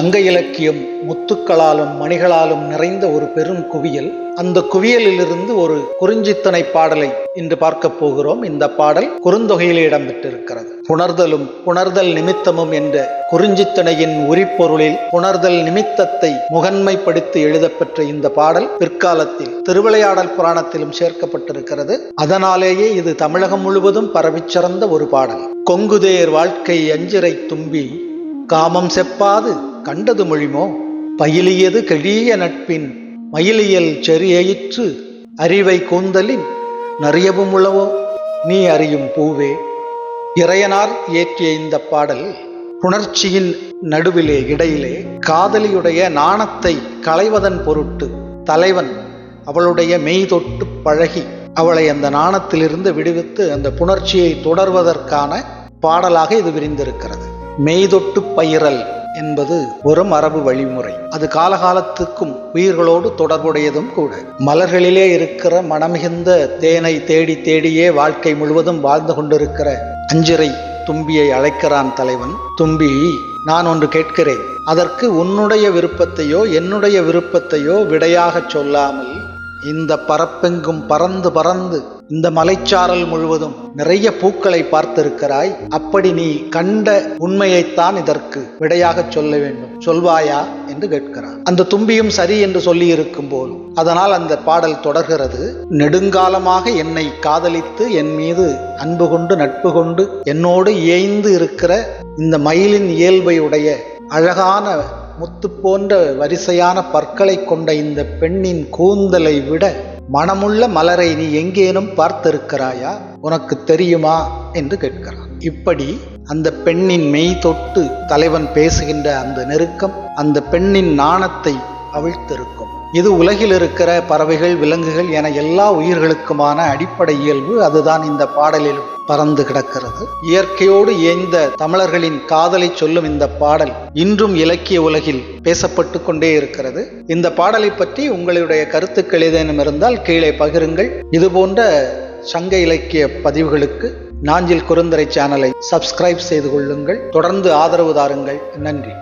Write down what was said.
சங்க இலக்கியம் முத்துக்களாலும் மணிகளாலும் நிறைந்த ஒரு பெரும் குவியல். அந்த குவியலிலிருந்து ஒரு குறிஞ்சித்திணை பாடலை இன்று பார்க்க போகிறோம். இந்த பாடல் குறுந்தொகையிலே இடம்பெற்றிருக்கிறது. புணர்தலும் புணர்தல் நிமித்தமும் என்ற குறிஞ்சித்திணையின் உரிப்பொருளில் புணர்தல் நிமித்தத்தை முகன்மைப்படுத்தி எழுதப்பெற்ற இந்த பாடல் பிற்காலத்தில் திருவிளையாடல் புராணத்திலும் சேர்க்கப்பட்டிருக்கிறது. அதனாலேயே இது தமிழகம் முழுவதும் பரவிச் சிறந்த ஒரு பாடல். கொங்குதேர் வாழ்க்கை அஞ்சிறை தும்பி காமம் செப்பாது கண்டது மொழிமோ, பயிலியது கெழிய நட்பின் மயிலியல் செறியிற்று அறிவை கூந்தலின் நறியவும் உளவோ நீ அறியும் பூவே. இறையனார் இயற்றிய இந்த பாடல் புணர்ச்சியின் நடுவிலே இடையிலே காதலியுடைய நாணத்தை களைவதன் பொருட்டு தலைவன் அவளுடைய மெய் தொட்டு பழகி அவளை அந்த நாணத்திலிருந்து விடுவித்து அந்த புணர்ச்சியை தொடர்வதற்கான பாடலாக இது விரிந்திருக்கிறது. மெய்தொட்டு பயிரல் என்பது ஒரு மரபு வழிமுறை. அது காலகாலத்துக்கும் உயிர்களோடு தொடர்புடையதும் கூட. மலர்களிலே இருக்கிற மனமிகுந்த தேனை தேடி தேடியே வாழ்க்கை முழுவதும் வாழ்ந்து கொண்டிருக்கிற அஞ்சிறை தும்பியை அழைக்கிறான் தலைவன். தும்பி, நான் ஒன்று கேட்கிறேன். அதற்கு உன்னுடைய விருப்பத்தையோ என்னுடைய விருப்பத்தையோ விடையாக சொல்லாமல் இந்த பரப்பெங்கும் பறந்து பறந்து இந்த மலைச்சாரல் முழுவதும் நிறைய பூக்களை பார்த்திருக்கிறாய். அப்படி நீ கண்ட உண்மையைத்தான் இதற்கு விடையாக சொல்ல வேண்டும், சொல்வாயா என்று கேட்கிறார். அந்த தும்பியும் சரி என்று சொல்லி இருக்கும் போது அதனால் அந்த பாடல் தொடர்கிறது. நெடுங்காலமாக என்னை காதலித்து என் மீது அன்பு கொண்டு நட்பு கொண்டு என்னோடு இயைந்து இருக்கிற இந்த மயிலின் இயல்பையுடைய அழகான முத்து போன்ற வரிசையான பற்களை கொண்ட இந்த பெண்ணின் கூந்தலை விட மனமுள்ள மலரை நீ எங்கேனும் பார்த்திருக்கிறாயா, உனக்கு தெரியுமா என்று கேட்கிறான். இப்படி அந்த பெண்ணின் மெய் தொட்டு தலைவன் பேசுகின்ற அந்த நெருக்கம் அந்த பெண்ணின் நாணத்தை அவிழ்த்திருக்கும். இது உலகில் இருக்கிற பறவைகள், விலங்குகள் என எல்லா உயிர்களுக்குமான அடிப்படை இயல்பு. அதுதான் இந்த பாடலிலும் பறந்து கிடக்கிறது. இயற்கையோடு இயைந்த தமிழர்களின் காதலை சொல்லும் இந்த பாடல் இன்றும் இலக்கிய உலகில் பேசப்பட்டு கொண்டே இருக்கிறது. இந்த பாடலை பற்றி உங்களுடைய கருத்துக்கள் ஏதேனும் இருந்தால் கீழே பகிருங்கள். இது போன்ற சங்க இலக்கிய பதிவுகளுக்கு நாஞ்சில் குறுந்தொகை சேனலை சப்ஸ்கிரைப் செய்து கொள்ளுங்கள். தொடர்ந்து ஆதரவு தாருங்கள். நன்றி.